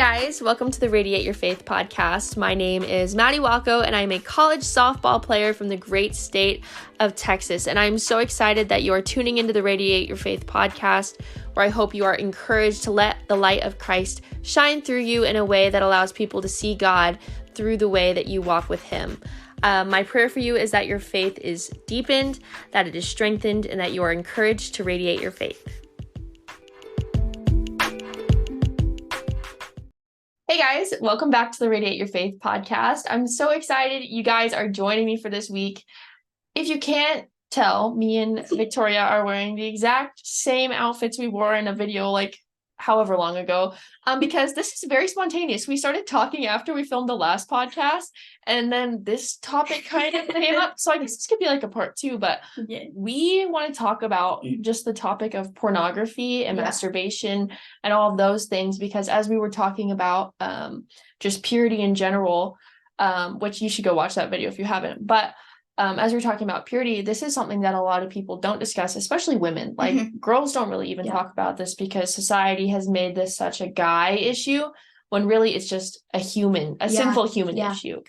guys, welcome to the Radiate Your Faith podcast. My name is Maddie Walko, and I'm a college softball player from the great state of Texas. And I'm so excited that you are tuning into the Radiate Your Faith podcast, where I hope you are encouraged to let the light of Christ shine through you in a way that allows people to see God through the way that you walk with Him. My prayer for you is that your faith is deepened, that it is strengthened, and that you are encouraged to radiate your faith. Hey guys, welcome back to the Radiate Your Faith podcast. I'm so excited you guys are joining me for this week. If you can't tell, me and Victoria are wearing the exact same outfits we wore in a video like however long ago, because this is very spontaneous. We started talking after we filmed the last podcast, and then this topic kind of came up. So I guess this could be like a part 2, but we want to talk about just the topic of pornography and masturbation and all of those things, because as we were talking about just purity in general, which you should go watch that video if you haven't, but as we're talking about purity, this is something that a lot of people don't discuss, especially women. Like girls don't really even talk about this because society has made this such a guy issue when really it's just a sinful human issue.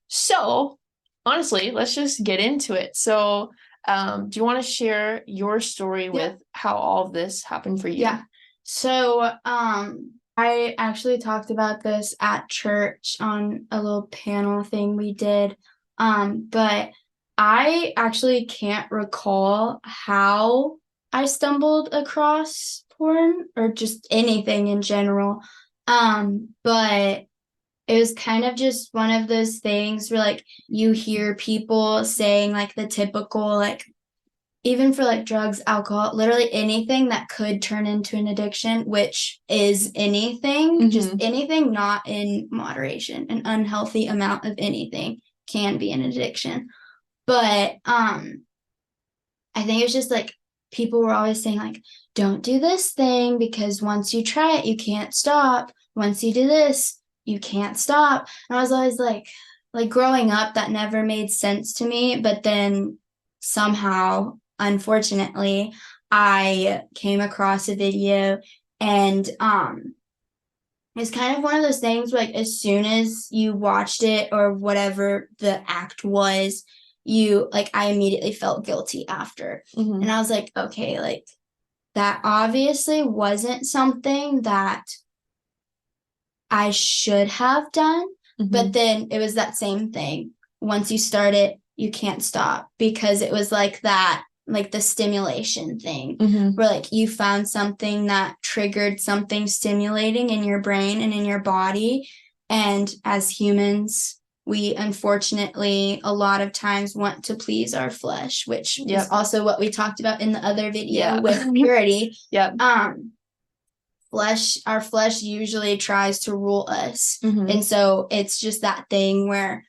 So honestly, let's just get into it. So do you want to share your story with how all of this happened for you? Yeah. So I actually talked about this at church on a little panel thing we did. But I actually can't recall how I stumbled across porn or just anything in general. But it was kind of just one of those things where like you hear people saying like the typical, like even for like drugs, alcohol, literally anything that could turn into an addiction, which is anything, just anything not in moderation. An unhealthy amount of anything can be an addiction. But I think it's just like people were always saying like, don't do this thing because once you try it, you can't stop. Once you do this, you can't stop. And I was always like growing up, that never made sense to me. But then somehow, unfortunately, I came across a video, and it's kind of one of those things where like as soon as you watched it or whatever the act was, I immediately felt guilty after. And I was like, okay, like that obviously wasn't something that I should have done. But then it was that same thing. Once you start it, you can't stop, because it was like that, like the stimulation thing where like you found something that triggered something stimulating in your brain and in your body. And as humans, we unfortunately a lot of times want to please our flesh, which is also what we talked about in the other video with purity. Our flesh usually tries to rule us. And so it's just that thing where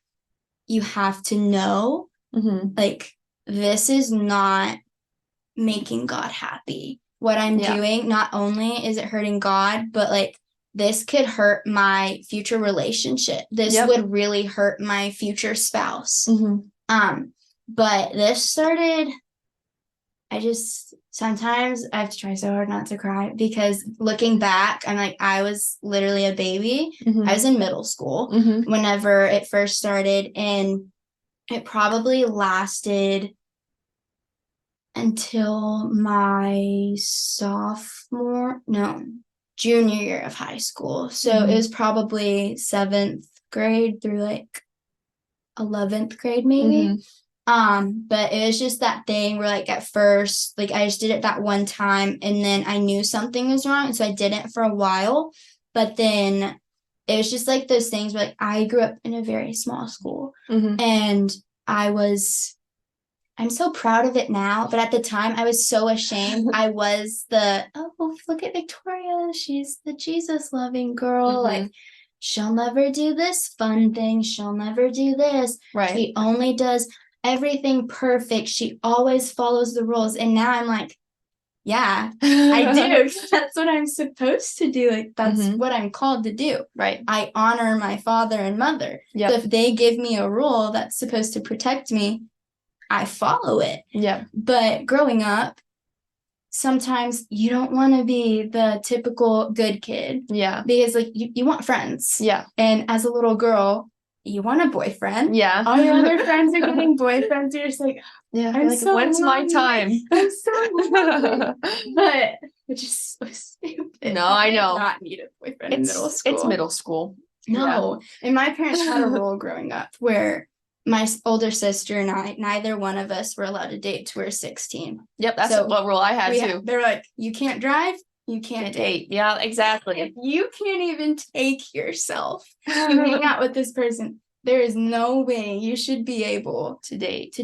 you have to know, like, this is not making God happy. What I'm doing, not only is it hurting God, but like this could hurt my future relationship. This would really hurt my future spouse. But this started, sometimes I have to try so hard not to cry, because looking back, I'm like, I was literally a baby. I was in middle school whenever it first started, and it probably lasted until my junior year of high school. So it was probably 7th grade through like 11th grade maybe. But it was just that thing where like at first, like I just did it that one time, and then I knew something was wrong, and so I did it for a while. But then it was just like those things where like I grew up in a very small school, and I'm so proud of it now, but at the time I was so ashamed. I was look at Victoria, she's the Jesus loving girl. Like, she'll never do this fun thing. She'll never do this. Right. She only does everything perfect. She always follows the rules. And now I'm like, yeah, I do. That's what I'm supposed to do. Like, that's what I'm called to do. Right. I honor my father and mother. So if they give me a rule that's supposed to protect me, I follow it. But growing up, sometimes you don't want to be the typical good kid. Yeah. Because like you want friends. Yeah. And as a little girl, you want a boyfriend. Yeah. All your other friends are getting boyfriends. You're just like, yeah. I'm like, so when's lonely. my time? I'm so lonely. But which is so stupid. No, I know. did not need a boyfriend in middle school. It's middle school. No. And my parents had a rule growing up where my older sister and I, neither one of us were allowed to date till we were 16. Yep, that's what rule I had too. They're like, you can't drive, you can't date. Yeah, exactly. If you can't even take yourself to hang out with this person, there is no way you should be able to date.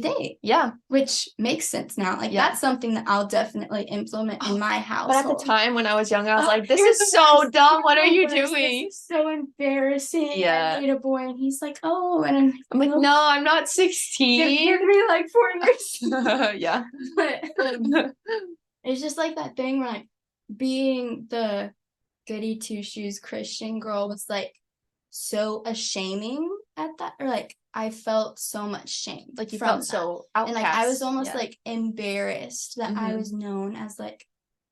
Yeah. Which makes sense now. Like that's something that I'll definitely implement in my house. But at the time when I was young, I was like, this is so dumb. What are you doing? This is so embarrassing. Yeah. I date a boy and he's like, oh, and I'm like, no, I'm not 16. Give me like 4 years. Yeah. But it's just like that thing where like being the goody two shoes Christian girl was like so ashaming at that, or like I felt so much shame. Like you felt so outcast. And like I was almost like embarrassed that I was known as like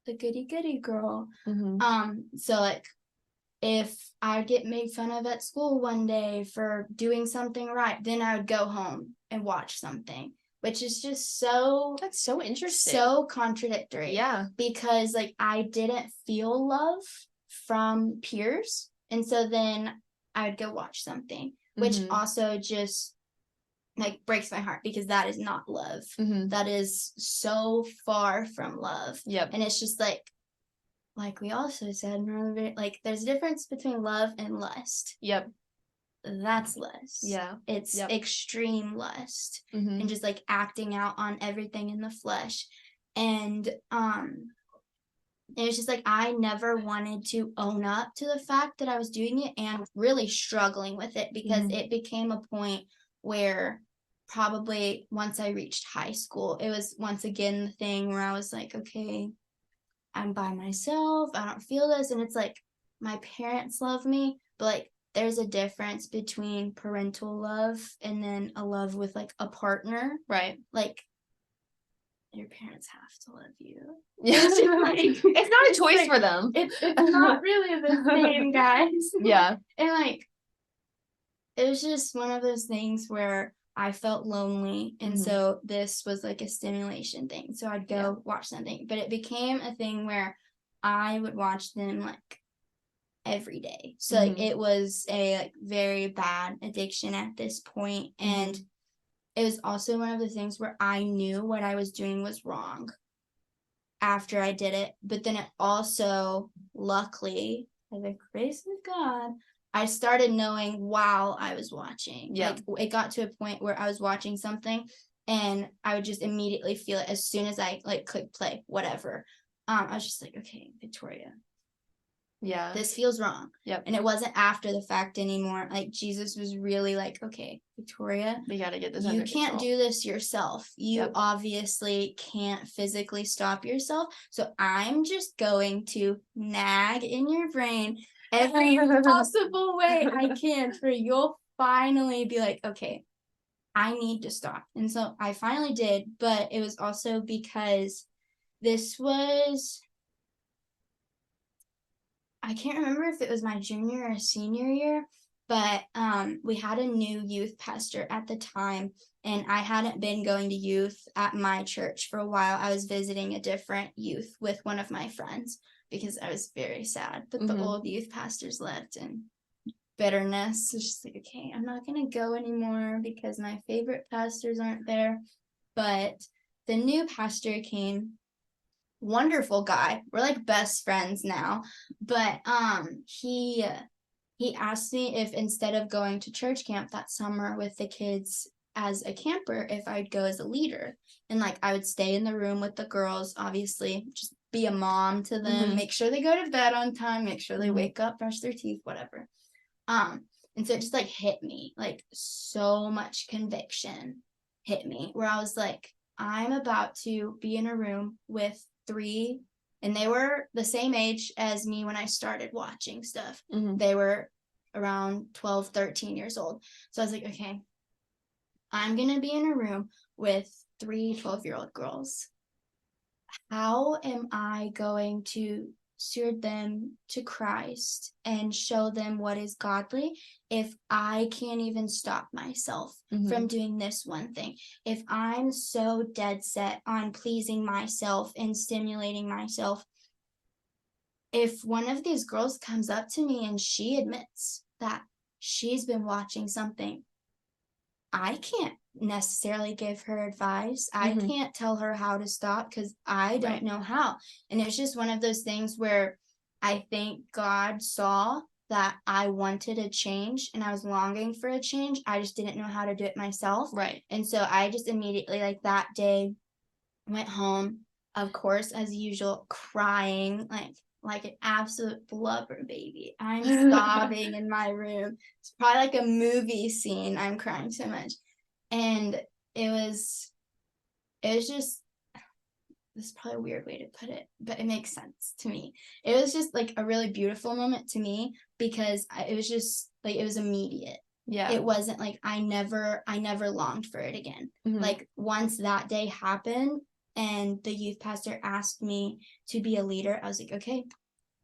the goody girl. So like if I'd get made fun of at school one day for doing something right, then I would go home and watch something, which is just that's so interesting, so contradictory. Yeah, because like I didn't feel love from peers, and so then I would go watch something, which also just like breaks my heart because that is not love. That is so far from love. Yep. And it's just like we also said, like there's a difference between love and lust. Yep. That's lust. Yeah. It's extreme lust and just like acting out on everything in the flesh. And it was just like I never wanted to own up to the fact that I was doing it and really struggling with it because it became a point where probably once I reached high school, it was once again the thing where I was like, okay, I'm by myself. I don't feel this. And it's like my parents love me, but like there's a difference between parental love and then a love with like a partner. Right. Like your parents have to love you. Yeah. It's not a choice for them. It's not really the same, guys. Yeah. And like it was just one of those things where I felt lonely, and so this was like a stimulation thing. So I'd go watch something, but it became a thing where I would watch them like every day. So like it was a like very bad addiction at this point, and it was also one of the things where I knew what I was doing was wrong after I did it, but then it also, luckily, by the grace of God, I started knowing while I was watching. Yeah. Like it got to a point where I was watching something and I would just immediately feel it as soon as I like click play, whatever. I was just like, okay, Victoria. Yeah. This feels wrong. Yep. And it wasn't after the fact anymore. Like Jesus was really like, okay, Victoria, we gotta get this under control. You can't do this yourself. You obviously can't physically stop yourself. So I'm just going to nag in your brain every possible way I can for you'll finally be like, okay, I need to stop. And so I finally did, but it was also because this was, I can't remember if it was my junior or senior year, but we had a new youth pastor at the time, and I hadn't been going to youth at my church for a while. I was visiting a different youth with one of my friends because I was very sad that the old youth pastors left, and bitterness was just like, okay, I'm not going to go anymore because my favorite pastors aren't there. But the new pastor came. Wonderful guy. We're like best friends now. But he asked me if instead of going to church camp that summer with the kids as a camper, if I'd go as a leader. And like I would stay in the room with the girls, obviously, just be a mom to them, make sure they go to bed on time, make sure they wake up, brush their teeth, whatever. And so it just like hit me, like so much conviction hit me where I was like, I'm about to be in a room with 3, and they were the same age as me when I started watching stuff. They were around 12, 13 years old. So I was like, okay, I'm going to be in a room with 3 12-year-old girls. how am I going to steward them to Christ and show them what is godly if I can't even stop myself from doing this one thing? If I'm so dead set on pleasing myself and stimulating myself, if one of these girls comes up to me and she admits that she's been watching something, I can't necessarily give her advice. I can't tell her how to stop because I don't know how. And it's just one of those things where I think God saw that I wanted a change and I was longing for a change. I just didn't know how to do it myself. Right. And so I just immediately, like that day, went home, of course, as usual, crying like an absolute blubber baby. I'm sobbing in my room. It's probably like a movie scene. I'm crying so much. And it was just, this is probably a weird way to put it, but it makes sense to me. It was just like a really beautiful moment to me because it was just like, it was immediate. Yeah. It wasn't like I never longed for it again. Like once that day happened and the youth pastor asked me to be a leader, I was like, okay,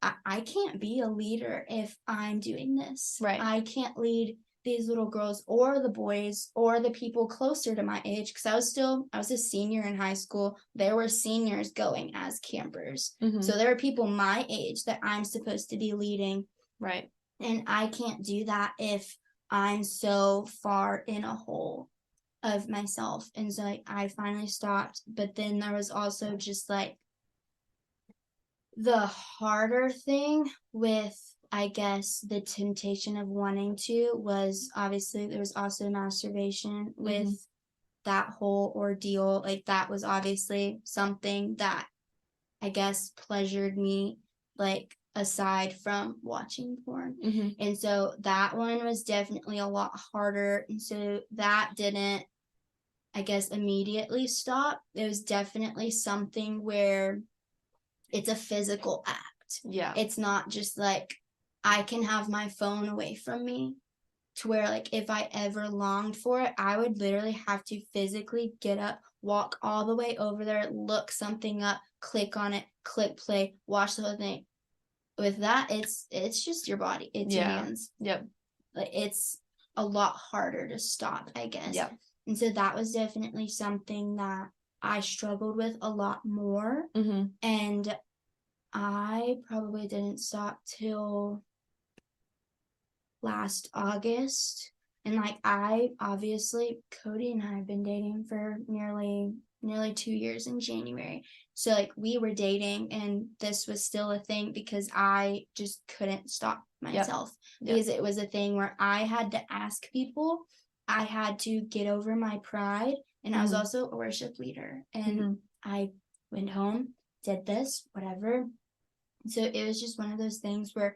I can't be a leader if I'm doing this. Right. I can't lead these little girls or the boys or the people closer to my age because I was a senior in high school. There were seniors going as campers. So there were people my age that I'm supposed to be leading. Right. And I can't do that if I'm so far in a hole of myself. And so like I finally stopped. But then there was also just like the harder thing with, I guess, the temptation of wanting to was obviously there was also masturbation with that whole ordeal. Like that was obviously something that I guess pleasured me, like aside from watching porn. And so that one was definitely a lot harder. And so that didn't, I guess, immediately stop. It was definitely something where it's a physical act. Yeah. It's not just like I can have my phone away from me, to where like if I ever longed for it, I would literally have to physically get up, walk all the way over there, look something up, click on it, click play, watch the whole thing. With that, it's just your body. It's your hands. Yep. Like it's a lot harder to stop, I guess. Yep. And so that was definitely something that I struggled with a lot more. And I probably didn't stop till last August. And like I obviously, Cody and I have been dating for nearly 2 years in January. So like we were dating and this was still a thing because I just couldn't stop myself. Because it was a thing where I had to ask people, I had to get over my pride, and I was also a worship leader. And I went home, did this, whatever. So it was just one of those things where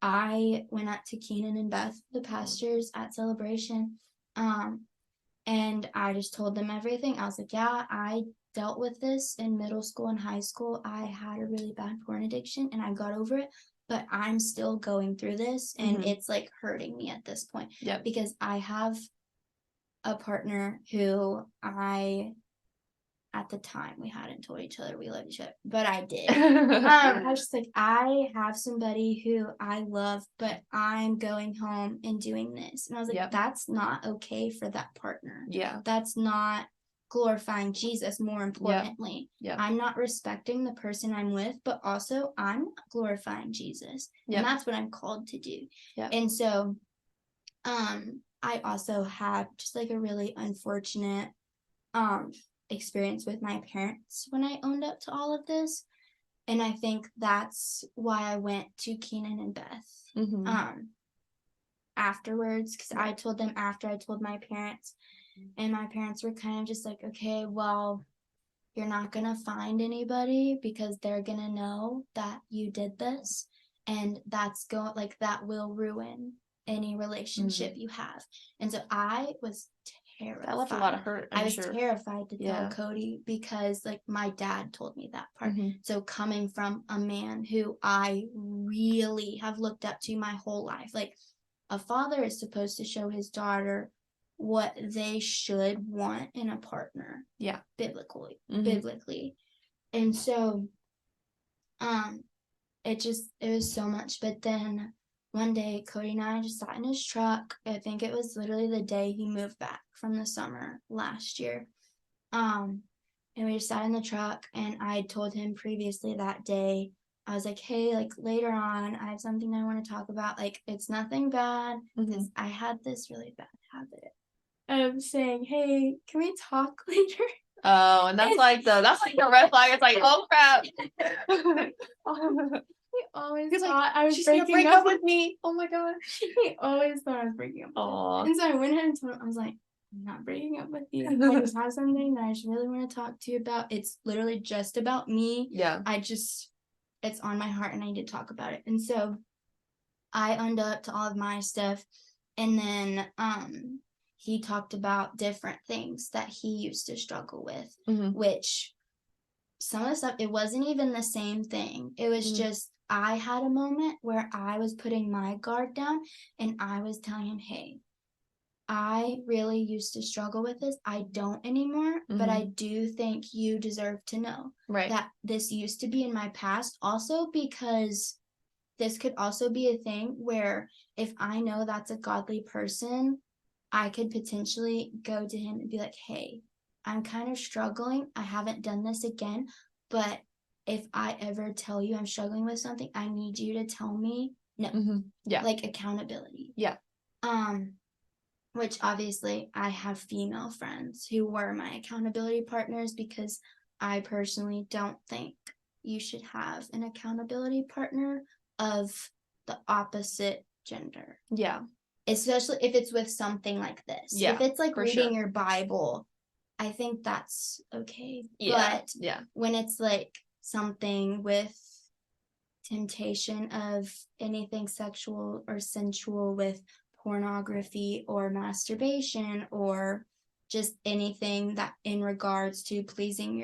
I went up to Keenan and Beth, the pastors at Celebration, and I just told them everything. I was like, yeah, I dealt with this in middle school and high school. I had a really bad porn addiction and I got over it, but I'm still going through this and it's like hurting me at this point. Because I have a partner who at the time we hadn't told each other we loved each other, but I did. I was just like, I have somebody who I love, but I'm going home and doing this. And I was like, that's not okay for that partner. That's not glorifying Jesus, more importantly. I'm not respecting the person I'm with, but also I'm not glorifying Jesus. And that's what I'm called to do. And so I also had just like a really unfortunate experience with my parents when I owned up to all of this. And I think that's why I went to Keenan and Beth afterwards, because I told them after I told my parents, and my parents were kind of just like, okay, well, you're not gonna find anybody because they're gonna know that you did this, and that will ruin any relationship you have. And so I was terrified. That left a lot of hurt. I was terrified to tell Cody because like my dad told me that part. So coming from a man who I really have looked up to my whole life, like a father is supposed to show his daughter what they should want in a partner. Biblically. And so it was so much. But then one day Cody and I just sat in his truck. I think it was literally the day he moved back from the summer last year. And we just sat in the truck, and I told him previously that day, I was like, hey, like later on, I have something I want to talk about. Like, it's nothing bad, because I had this really bad habit of saying, hey, can we talk later? Oh, and that's like the red flag. It's like, oh crap. He always He's thought like, I was she's gonna break up with me. Oh my god. He always thought I was breaking up with him. And so I went ahead and told him, I was like, I'm not breaking up with you. I just have something that I just really want to talk to you about. It's literally just about me. Yeah. It's on my heart, and I need to talk about it. And so I owned up to all of my stuff, and then he talked about different things that he used to struggle with, which some of the stuff, it wasn't even the same thing. It was just, I had a moment where I was putting my guard down, and I was telling him, hey, I really used to struggle with this. I don't anymore, but I do think you deserve to know that this used to be in my past. Also, because this could also be a thing where if I know that's a godly person, I could potentially go to him and be like, hey, I'm kind of struggling. I haven't done this again, but if I ever tell you I'm struggling with something, I need you to tell me. No. Yeah. Like accountability. Yeah. Which obviously I have female friends who were my accountability partners, because I personally don't think you should have an accountability partner of the opposite gender. Yeah. Especially if it's with something like this. Yeah. If it's like reading your Bible, I think that's okay. Yeah. But when it's like something with temptation of anything sexual or sensual, with pornography or masturbation, or just anything that in regards to pleasing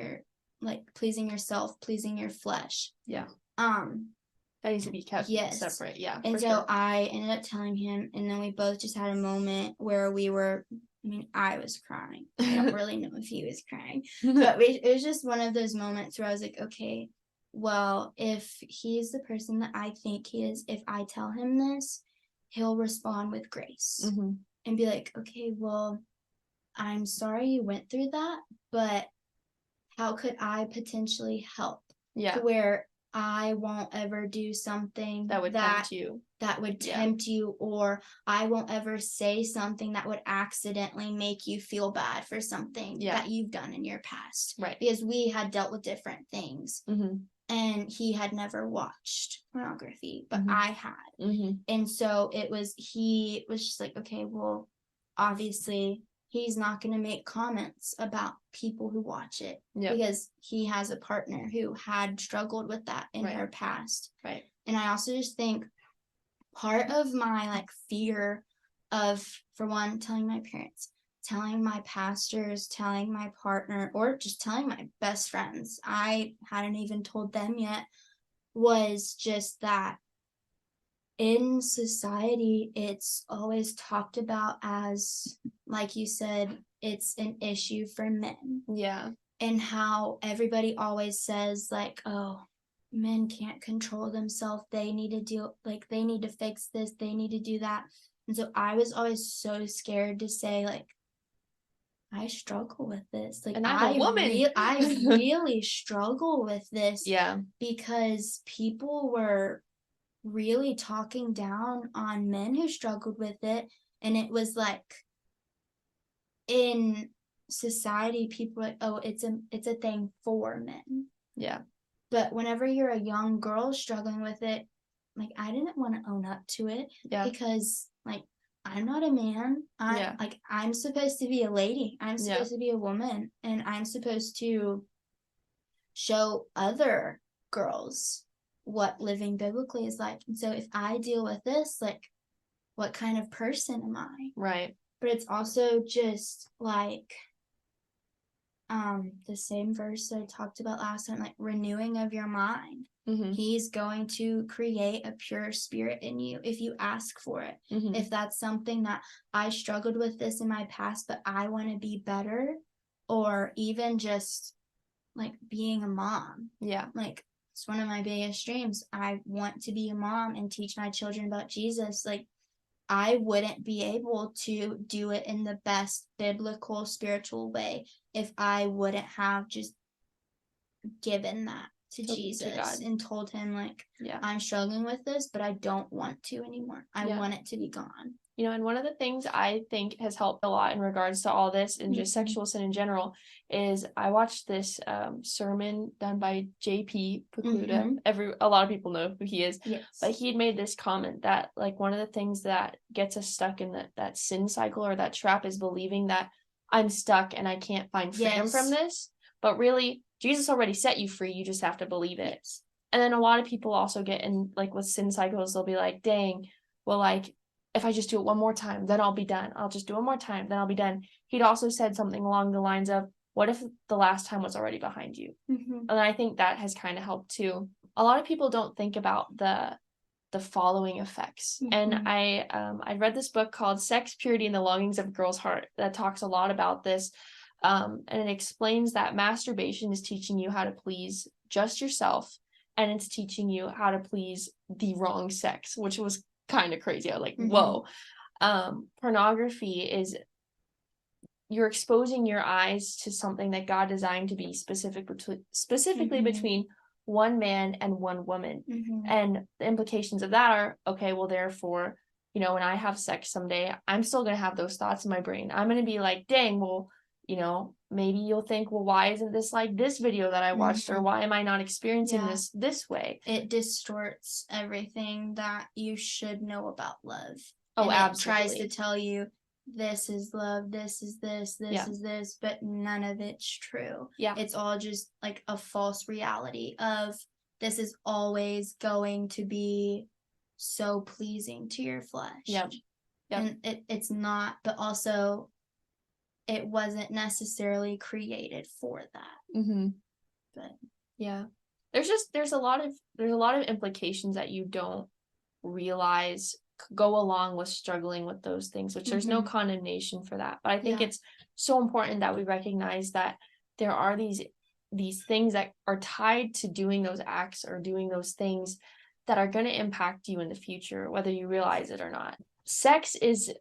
yourself, pleasing your flesh. Yeah. That needs to be kept separate. Yeah. And so I ended up telling him, and then we both just had a moment where I was crying. I don't really know if he was crying, but it was just one of those moments where I was like, okay, well, if he's the person that I think he is, if I tell him this, he'll respond with grace and be like, okay, well, I'm sorry you went through that, but how could I potentially help? Yeah. To where I won't ever do something that would tempt you, or I won't ever say something that would accidentally make you feel bad for something that you've done in your past. Right. Because we had dealt with different things. And he had never watched pornography, but I had. And so he was just like, okay, well, obviously he's not going to make comments about people who watch it, because he has a partner who had struggled with that in her past. Right. And I also just think part of my fear of, for one, telling my parents, telling my pastors, telling my partner, or just telling my best friends, I hadn't even told them yet, was just that in society, it's always talked about as, like you said, it's an issue for men. Yeah. And how everybody always says, oh, men can't control themselves. They need to they need to fix this. They need to do that. And so I was always so scared to say, I struggle with this. And I'm a woman. I really struggle with this. Yeah. Because people were really talking down on men who struggled with it. And it was in society, people are oh, it's a thing for men. Yeah. But whenever you're a young girl struggling with it, I didn't want to own up to it. Yeah. Because I'm not a man. I'm supposed to be a lady. I'm supposed to be a woman, and I'm supposed to show other girls what living biblically is like. And so if I deal with this, what kind of person am I? Right. But it's also just the same verse that I talked about last time, renewing of your mind. He's going to create a pure spirit in you if you ask for it. If that's something that I struggled with this in my past, but I want to be better, or even just like being a mom. Yeah. Like, it's one of my biggest dreams. I want to be a mom and teach my children about Jesus. Like, I wouldn't be able to do it in the best biblical, spiritual way if I wouldn't have just given that to Jesus and told him, like, I'm struggling with this, but I don't want to anymore. I want it to be gone. You know, and one of the things I think has helped a lot in regards to all this and just sexual sin in general is I watched this sermon done by J.P. Pokluda. A lot of people know who he is. Yes. But he had made this comment that, like, one of the things that gets us stuck in that sin cycle or that trap is believing that I'm stuck and I can't find freedom from this. But really, Jesus already set you free. You just have to believe it. Yes. And then a lot of people also get in, like, with sin cycles, they'll be like, dang, well, like, if I just do it one more time, then I'll be done. I'll just do it one more time, then I'll be done. He'd also said something along the lines of, what if the last time was already behind you? And I think that has kind of helped too. A lot of people don't think about the following effects. And I read this book called Sex, Purity, and the Longings of a Girl's Heart that talks a lot about this. And it explains that masturbation is teaching you how to please just yourself, and it's teaching you how to please the wrong sex, which was kind of crazy. I was like, whoa. Pornography is, you're exposing your eyes to something that God designed to be specifically between one man and one woman. And the implications of that are, okay, well, therefore, you know, when I have sex someday, I'm still going to have those thoughts in my brain. I'm going to be like, dang, well, you know, maybe you'll think, well, why isn't this like this video that I watched, or why am I not experiencing this way? It distorts everything that you should know about love. Oh, and absolutely. It tries to tell you this is love, this is this is this, but none of it's true. It's all just like a false reality of this is always going to be so pleasing to your flesh. And it's not, but also it wasn't necessarily created for that. But there's a lot of implications that you don't realize go along with struggling with those things, which there's no condemnation for that. But I think it's so important that we recognize that there are these things that are tied to doing those acts or doing those things that are going to impact you in the future, whether you realize it or not. Sex is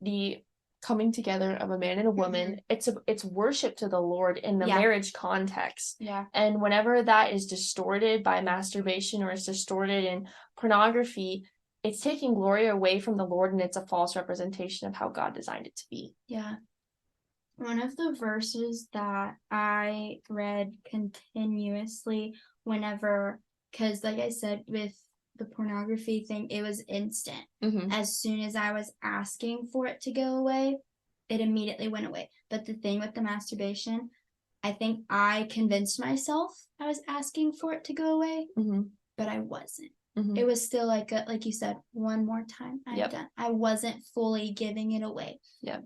the coming together of a man and a woman. It's worship to the Lord in the marriage context. And whenever that is distorted by masturbation or is distorted in pornography, it's taking glory away from the Lord, and it's a false representation of how God designed it to be. One of the verses that I read continuously whenever, because like I said, with the pornography thing, it was instant. As soon as I was asking for it to go away, it immediately went away. But the thing with the masturbation, I think I convinced myself I was asking for it to go away, but I wasn't. It was still like you said, one more time I'm done. I wasn't fully giving it away.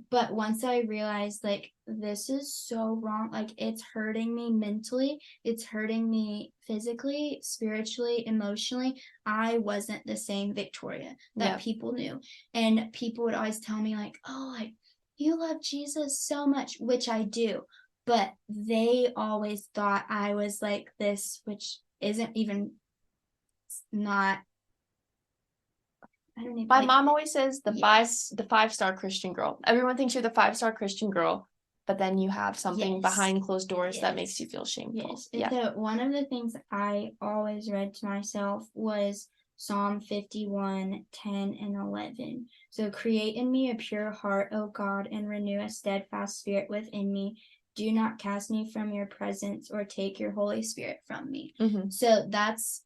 But once I realized, like, this is so wrong, like, it's hurting me mentally, it's hurting me physically, spiritually, emotionally, I wasn't the same Victoria that people knew. And people would always tell me, like, oh, like, you love Jesus so much, which I do. But they always thought I was like this, which isn't even not. I don't even. My mom always says the 5-star Christian girl. Everyone thinks you're the 5-star Christian girl, but then you have something behind closed doors that makes you feel shameful. So one of the things I always read to myself was Psalm 51, 10, and 11. So create in me a pure heart, O God, and renew a steadfast spirit within me. Do not cast me from your presence or take your Holy Spirit from me. So that's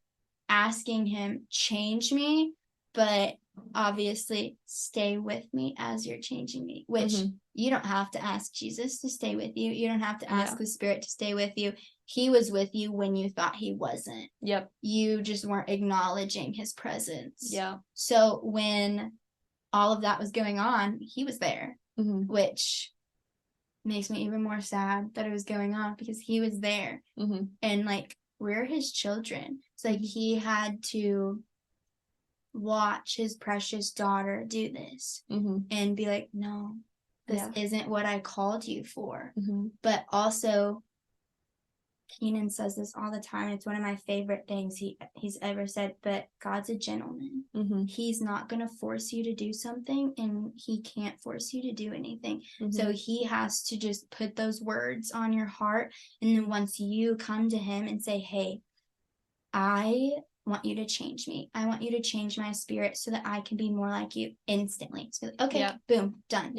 asking him, change me, but obviously stay with me as you're changing me, which you don't have to ask Jesus to stay with you. You don't have to ask the Spirit to stay with you. He was with you when you thought he wasn't. You just weren't acknowledging his presence. So when all of that was going on, he was there, which makes me even more sad that it was going on, because he was there. And like, we're his children. So like, he had to watch his precious daughter do this and be like, no, this isn't what I called you for. But also Keenan says this all the time. It's one of my favorite things he's ever said, but God's a gentleman. He's not going to force you to do something, and he can't force you to do anything. So he has to just put those words on your heart. And then once you come to him and say, hey, I want you to change me. I want you to change my spirit so that I can be more like you instantly. So okay, boom, done.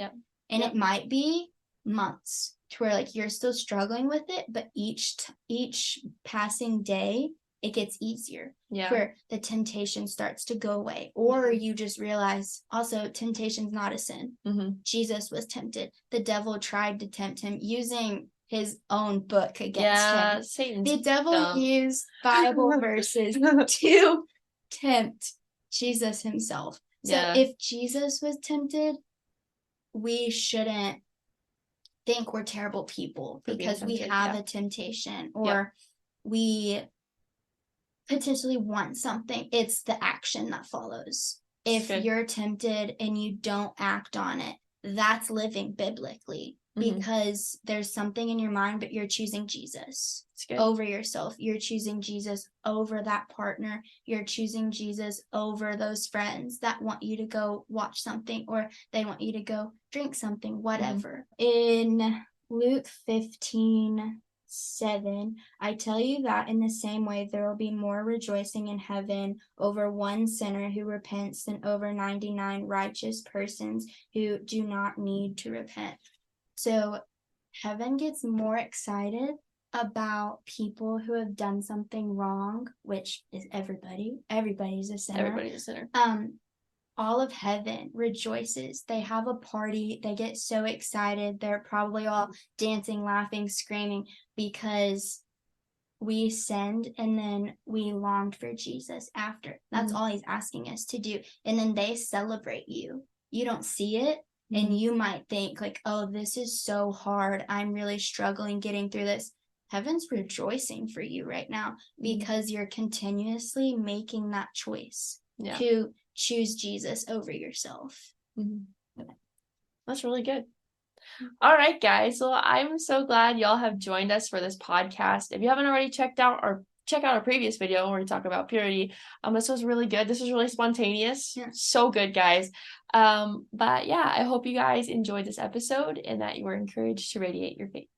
And it might be months to where like you're still struggling with it, but each passing day it gets easier. Where the temptation starts to go away, or you just realize also temptation's not a sin. Jesus was tempted. The devil tried to tempt him using his own book against him. Satan's the devil dumb. used Bible verses to tempt Jesus himself. So if Jesus was tempted, we shouldn't think we're terrible people because we have a temptation, or we potentially want something. It's the action that follows. If you're tempted and you don't act on it, that's living biblically, because there's something in your mind, but you're choosing Jesus over yourself. You're choosing Jesus over that partner. You're choosing Jesus over those friends that want you to go watch something, or they want you to go drink something, whatever. In Luke 15:7, I tell you that in the same way there will be more rejoicing in heaven over one sinner who repents than over 99 righteous persons who do not need to repent. So heaven gets more excited about people who have done something wrong, which is everybody. Everybody's a sinner. Everybody's a sinner. All of heaven rejoices. They have a party. They get so excited. They're probably all dancing, laughing, screaming, because we sinned and then we longed for Jesus after. That's all he's asking us to do. And then they celebrate you. You don't see it, and you might think like, oh, this is so hard. I'm really struggling getting through this. Heaven's rejoicing for you right now because you're continuously making that choice to choose Jesus over yourself. That's really good. All right, guys. Well, I'm so glad y'all have joined us for this podcast. If you haven't already check out our previous video where we talk about purity. This was really good. This was really spontaneous. So good, guys. But yeah, I hope you guys enjoyed this episode and that you were encouraged to radiate your faith.